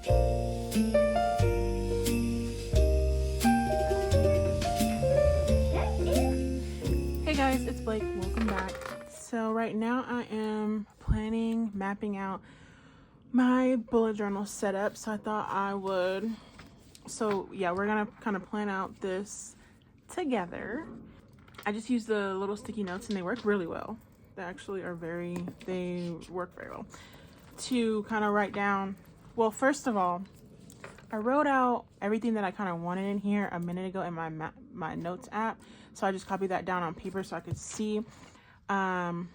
Hey guys, it's Blake. Welcome back. So right now I am mapping out my bullet journal setup. So I thought I would. So yeah, we're gonna kind of plan out this together. I just use the little sticky notes and they work really well. They actually are they work very well to kind of write down. Well, first of all, I wrote out everything that I kind of wanted in here a minute ago in my notes app. So I just copied that down on paper so I could see. So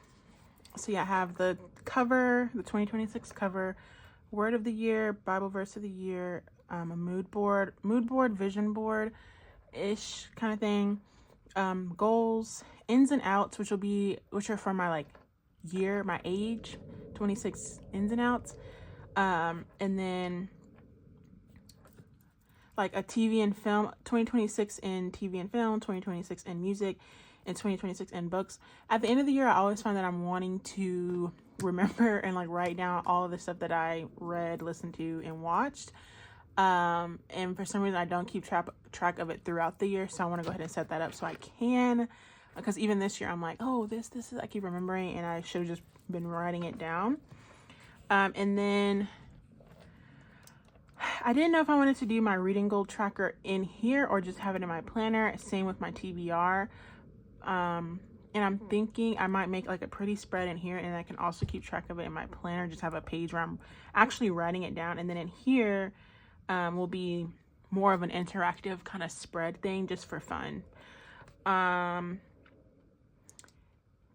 yeah, I have the cover, the 2026 cover, word of the year, Bible verse of the year, a mood board, vision board ish kind of thing, goals, ins and outs, which are for my like year, my age, 26 ins and outs, and then like a TV and film, 2026 in TV and film, 2026 in music, and 2026 in books. At the end of the year, I always find that I'm wanting to remember and like write down all of the stuff that I read, listened to, and watched. And for some reason, I don't keep track of it throughout the year, so I want to go ahead and set that up so I can. Because even this year, I'm like, oh, this is, I keep remembering, and I should have just been writing it down. And then I didn't know if I wanted to do my reading goal tracker in here or just have it in my planner. Same with my TBR. And I'm thinking I might make like a pretty spread in here, and I can also keep track of it in my planner. Just have a page where I'm actually writing it down, and then in here will be more of an interactive kind of spread thing just for fun.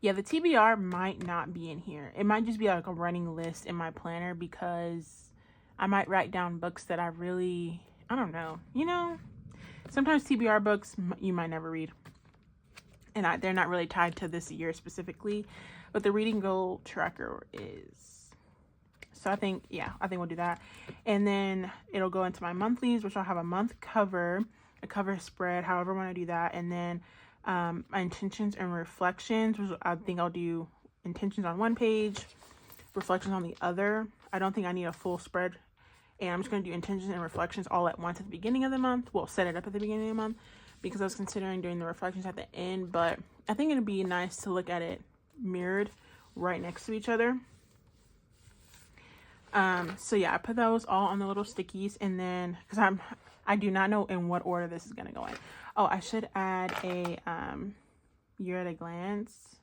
Yeah, the TBR might not be in here. It might just be like a running list in my planner because I might write down books that I don't know. You know, sometimes TBR books you might never read. And they're not really tied to this year specifically. But the reading goal tracker is. So I think we'll do that. And then it'll go into my monthlies, which I'll have a month cover, a cover spread, however I want to do that. And then my intentions and reflections, which I think I'll do intentions on one page, reflections on the other. I don't think I need a full spread. And I'm just going to do intentions and reflections all at once at the beginning of the month. Well, set it up at the beginning of the month because I was considering doing the reflections at the end. But I think it'd be nice to look at it mirrored right next to each other. So yeah, I put those all on the little stickies, and then because I do not know in what order this is going to go in. Oh, I should add a year at a glance.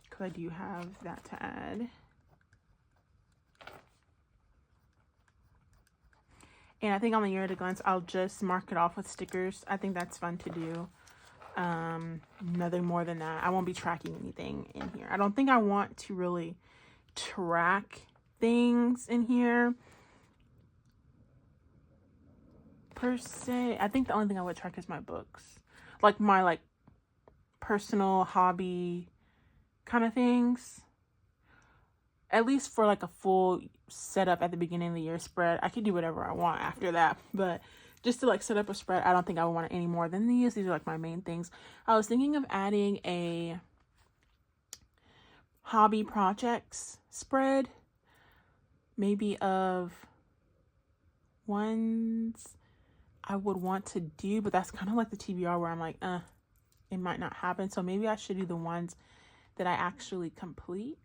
Because I do have that to add. And I think on the year at a glance, I'll just mark it off with stickers. I think that's fun to do. Nothing more than that. I won't be tracking anything in here. I don't think I want to really track things in here per se. I think the only thing I would track is my books. Like my personal hobby kind of things. At least for like a full setup at the beginning of the year spread. I could do whatever I want after that, but just to like set up a spread, I don't think I would want any more than these. These are like my main things. I was thinking of adding a hobby projects spread, maybe of ones I would want to do, but that's kind of like the TBR where I'm like, it might not happen. So maybe I should do the ones that I actually complete.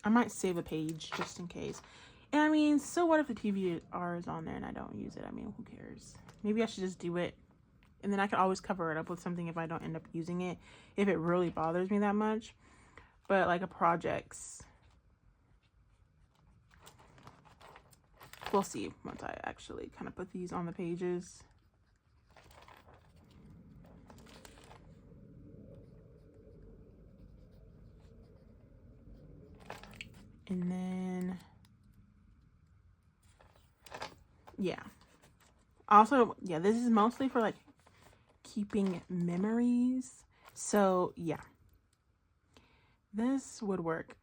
I might save a page just in case. And I mean, so what if the TBR is on there and I don't use it? I mean, who cares? Maybe I should just do it. And then I can always cover it up with something if I don't end up using it, if it really bothers me that much. But like a projects, we'll see once I actually kind of put these on the pages. And then, yeah. Also, yeah, this is mostly for like keeping memories. So, yeah. This would work.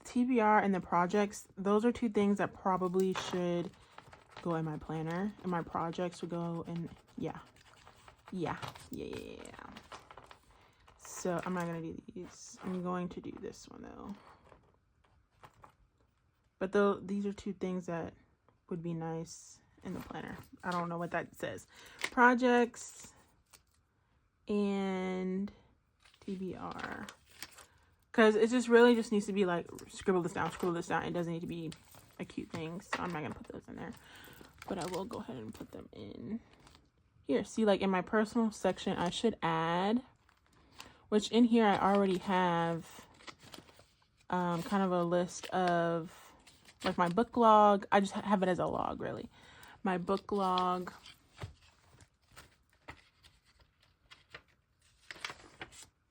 TBR and the projects, those are two things that probably should go in my planner. And my projects would go in, yeah. Yeah. So I'm not going to do these. I'm going to do this one though. But these are two things that would be nice in the planner. I don't know what that says. Projects and TBR. Because it just really just needs to be like, scribble this down. It doesn't need to be a cute thing. So I'm not going to put those in there. But I will go ahead and put them in here. See, like in my personal section, I should add, which in here I already have kind of a list of like my book log. I just have it as a log, really. My book log.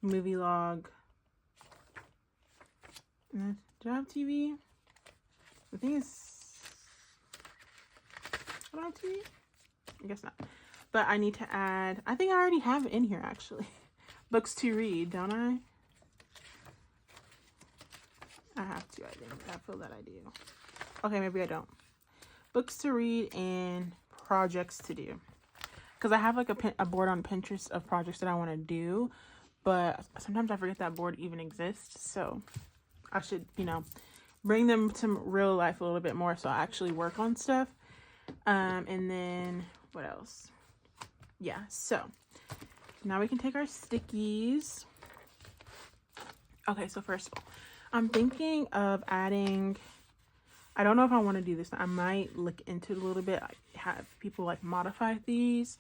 Movie log. Do I have TV? The thing is, I don't have TV? I guess not. But I need to add, I think I already have it in here actually. Books to read, don't I? I have to, I think. I feel that I do. Okay, maybe I don't. Books to read and projects to do. Because I have like a board on Pinterest of projects that I want to do. But sometimes I forget that board even exists. So I should, you know, bring them to real life a little bit more so I actually work on stuff. And then what else? Yeah, so now we can take our stickies. Okay, so first of all, I'm thinking of adding, I don't know if I want to do this. I might look into it a little bit. I have people like modify these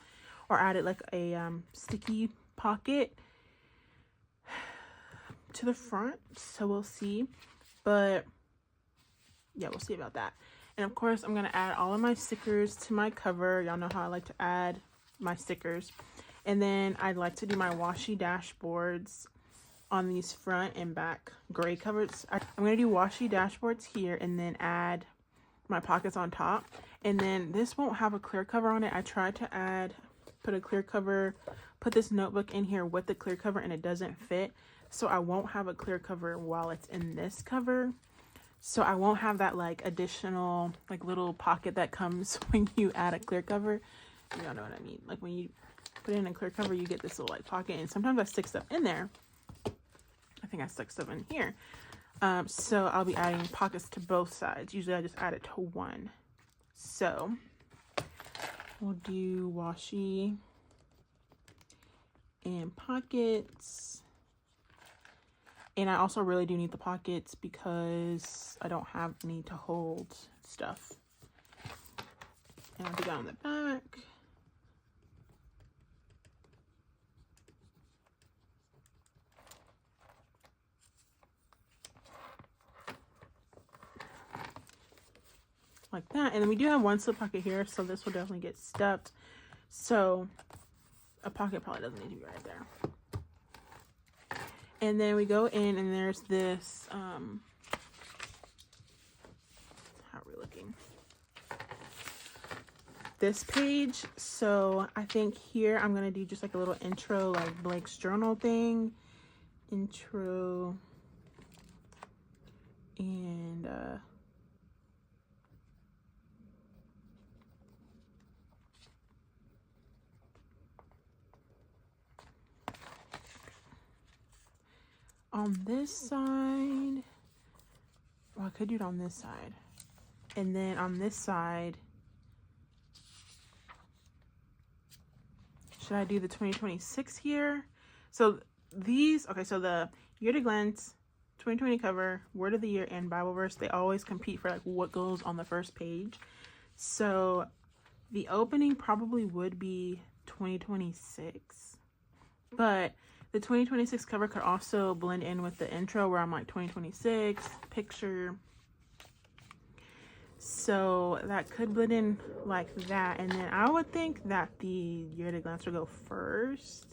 or add it like a sticky pocket to the front. So we'll see. But yeah, we'll see about that. And of course, I'm going to add all of my stickers to my cover. Y'all know how I like to add my stickers. And then I'd like to do my washi dashboards on these front and back gray covers. I'm going to do washi dashboards here and then add my pockets on top. And then this won't have a clear cover on it. I tried to put a clear cover, put this notebook in here with the clear cover and it doesn't fit. So I won't have a clear cover while it's in this cover. So I won't have that like additional like little pocket that comes when you add a clear cover. You don't know what I mean. Like when you put in a clear cover, you get this little like pocket and sometimes I stick stuff in there. I think I stuck stuff in here. So I'll be adding pockets to both sides. Usually I just add it to one. So we'll do washi and pockets. And I also really do need the pockets because I don't have any to hold stuff. And I'll do that on the back. Like that. And then we do have one slip pocket here, so this will definitely get stuffed. So a pocket probably doesn't need to be right there. And then we go in and there's this, how are we looking? This page. So I think here I'm going to do just like a little intro, like Blake's journal thing. Intro. And, on this side, well, I could do it on this side. And then on this side, should I do the 2026 here? So these, okay, so the year to glance, 2020 cover, word of the year, and Bible verse, they always compete for like what goes on the first page. So the opening probably would be 2026, but the 2026 cover could also blend in with the intro where I'm like 2026 picture. So that could blend in like that. And then I would think that the year to glance will go first.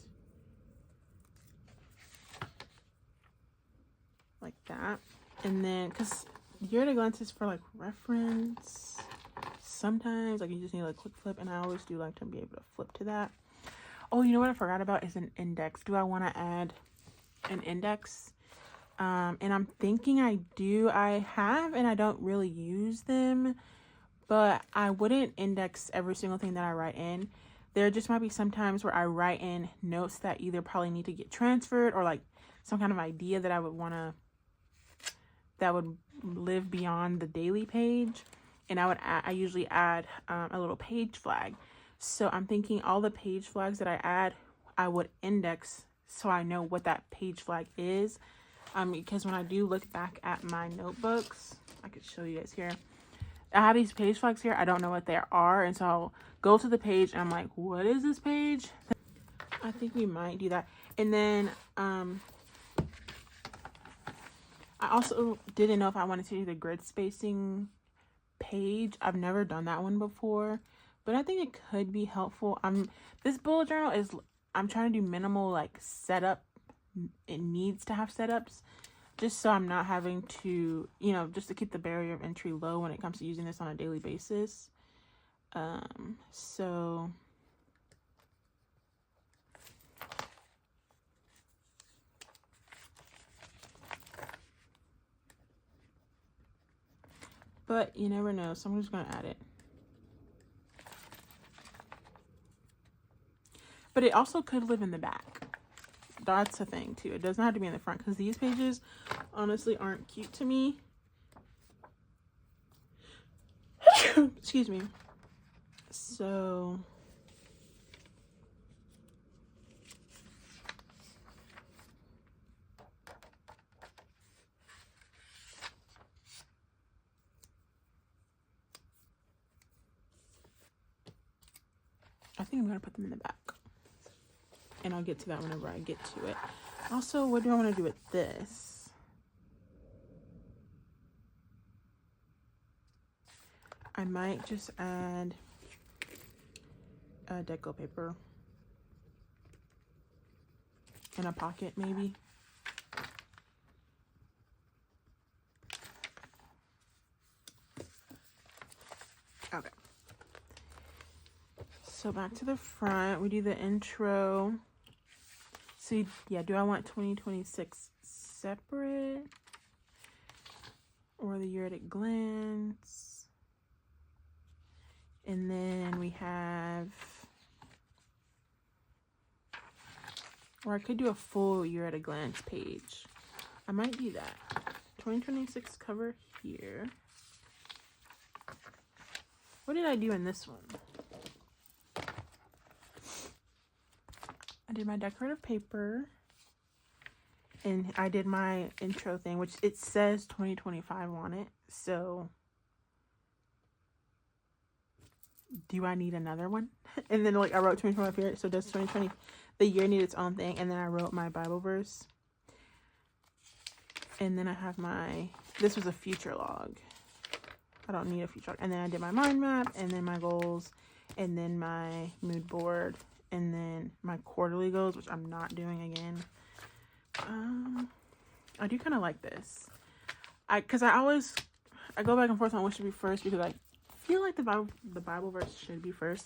Like that. And then, because year to glance is for like reference. Sometimes like you just need a quick flip. And I always do like to be able to flip to that. Oh, you know what I forgot about is an index. Do I want to add an index? And I'm thinking I do. I have and I don't really use them, but I wouldn't index every single thing that I write in. there just might be some times where I write in notes that either probably need to get transferred or like some kind of idea that I would want to, that would live beyond the daily page. And I usually add a little page flag. So I'm thinking all the page flags that I add, I would index so I know what that page flag is. Because when I do look back at my notebooks, I could show you guys here. I have these page flags here. I don't know what they are. And so I'll go to the page and I'm like, what is this page? I think we might do that. And then I also didn't know if I wanted to do the grid spacing page. I've never done that one before, but I think it could be helpful. This bullet journal is, I'm trying to do minimal like setup. It needs to have setups just so I'm not having to, you know, just to keep the barrier of entry low when it comes to using this on a daily basis. So but you never know, so I'm just gonna add it. But it also could live in the back. That's a thing too. It doesn't have to be in the front because these pages honestly aren't cute to me. Excuse me. So I think I'm gonna put them in the back. And I'll get to that whenever I get to it. Also, what do I want to do with this? I might just add a deco paper in a pocket, maybe. Okay. So back to the front, we do the intro. So yeah, do I want 2026 separate or the year at a glance? And then we have, or I could do a full year at a glance page. I might do that. 2026 cover here. What did I do in this one? I did my decorative paper and I did my intro thing, which it says 2025 on it. So do I need another one? And then like I wrote 2025 here. So does 2020, the year need its own thing? And then I wrote my Bible verse. And then I have this was a future log. I don't need a future log. And then I did my mind map and then my goals and then my mood board. And then my quarterly goals, which I'm not doing again. I do kind of like this. Because I go back and forth on what should be first because I feel like the Bible verse should be first.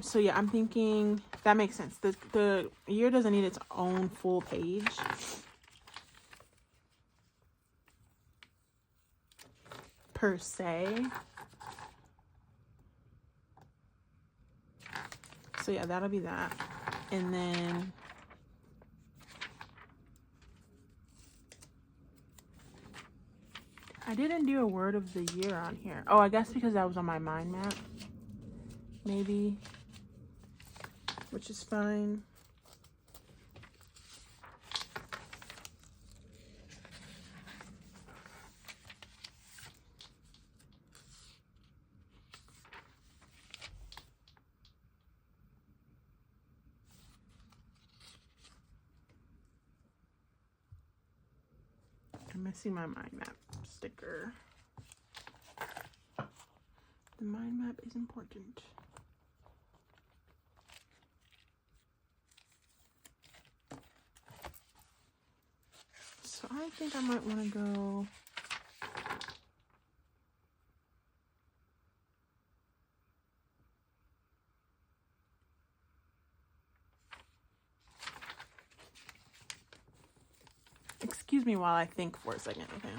So yeah, I'm thinking that makes sense. The year doesn't need its own full page. Per se. So yeah, that'll be that. And then I didn't do a word of the year on here. Oh, I guess because that was on my mind map. Maybe. Which is fine. I'm missing my mind map sticker. The mind map is important. So I think I might want to go excuse me while I think for a second, okay?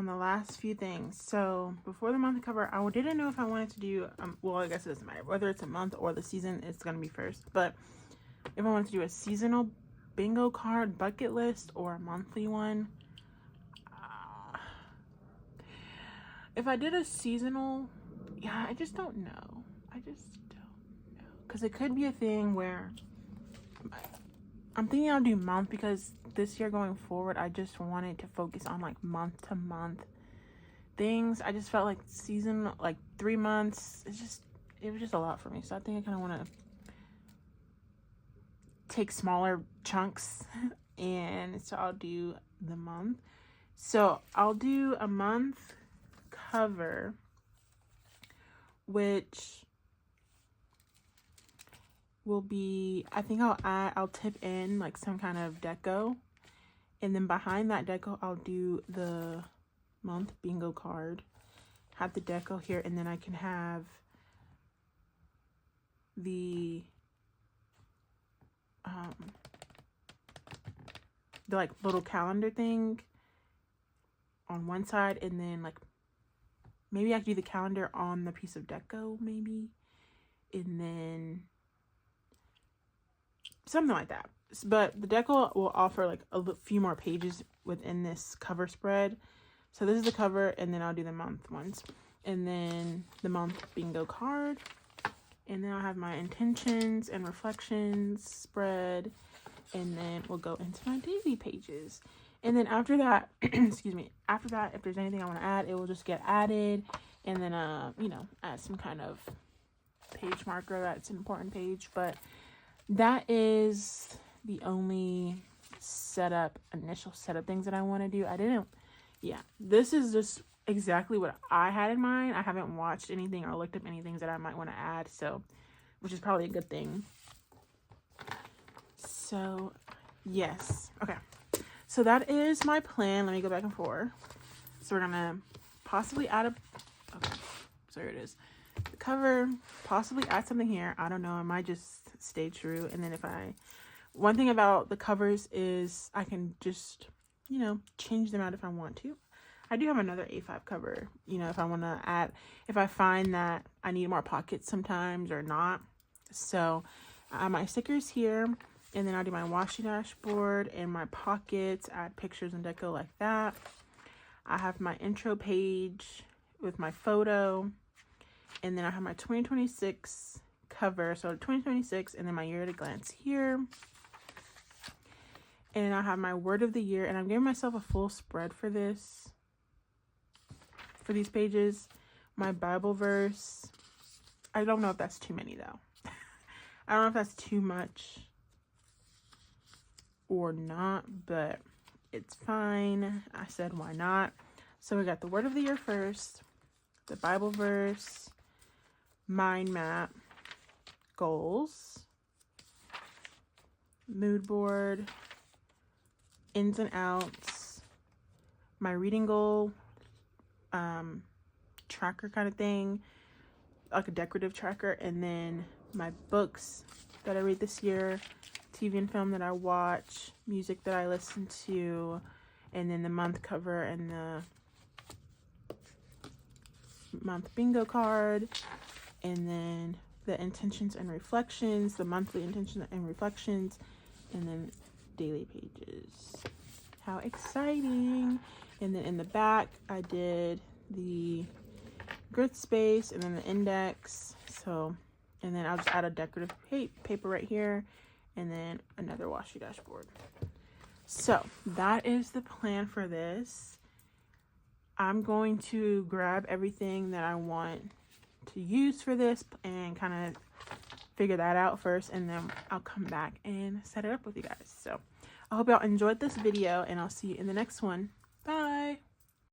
on the last few things. So before the month cover, I didn't know if I wanted to do, well, I guess it doesn't matter. Whether it's a month or the season, it's going to be first. But if I wanted to do a seasonal bingo card bucket list or a monthly one, if I did a seasonal, yeah, I just don't know. I just don't know. Because it could be a thing where I'm thinking I'll do month, because this year going forward, I just wanted to focus on like month to month things. I just felt like season, like 3 months, it was just a lot for me. So I think I kind of want to take smaller chunks, and so I'll do the month. So I'll do a month cover, which will be, I think I'll tip in like some kind of deco, and then behind that deco I'll do the month bingo card, have the deco here, and then I can have the like little calendar thing on one side, and then like maybe I could do the calendar on the piece of deco, maybe, and then something like that. But the deco will offer like a few more pages within this cover spread. So this is the cover, and then I'll do the month ones, and then the month bingo card, and then I'll have my intentions and reflections spread, and then we'll go into my daily pages. And then after that, excuse me, after that, if there's anything I want to add, it will just get added, and then you know, add some kind of page marker that's an important page. But that is the only initial setup things that I want to do. Yeah, this is just exactly what I had in mind. I haven't watched anything or looked up any things that I might want to add, so, which is probably a good thing. So yes, okay, so that is my plan. Let me go back and forth. So we're gonna possibly add okay, so here it is, the cover, possibly add something here. I don't know, I might just stay true. And then one thing about the covers is I can just, you know, change them out if I want to. I do have another A5 cover, you know, if I want to add, if I find that I need more pockets sometimes or not. So my stickers here, and then I'll do my washi dashboard and my pockets, add pictures and deco like that. I have my intro page with my photo, and then I have my 2026 cover, so 2026, and then my year at a glance here. And I have my word of the year, and I'm giving myself a full spread for this, for these pages. My Bible verse, I don't know if that's too many though. I don't know if that's too much or not, but it's fine. I said why not. So we got the word of the year first, the Bible verse, mind map, goals, mood board, ins and outs, my reading goal tracker kind of thing, like a decorative tracker, and then my books that I read this year, TV and film that I watch, music that I listen to, and then the month cover and the month bingo card, and then the intentions and reflections, the monthly intentions and reflections, and then daily pages. How exciting! And then in the back I did the grid space and then the index. So, and then I'll just add a decorative paper right here, and then another washi dashboard. So that is the plan for this. I'm going to grab everything that I want to use for this and kind of figure that out first, and then I'll come back and set it up with you guys. So I hope y'all enjoyed this video, and I'll see you in the next one.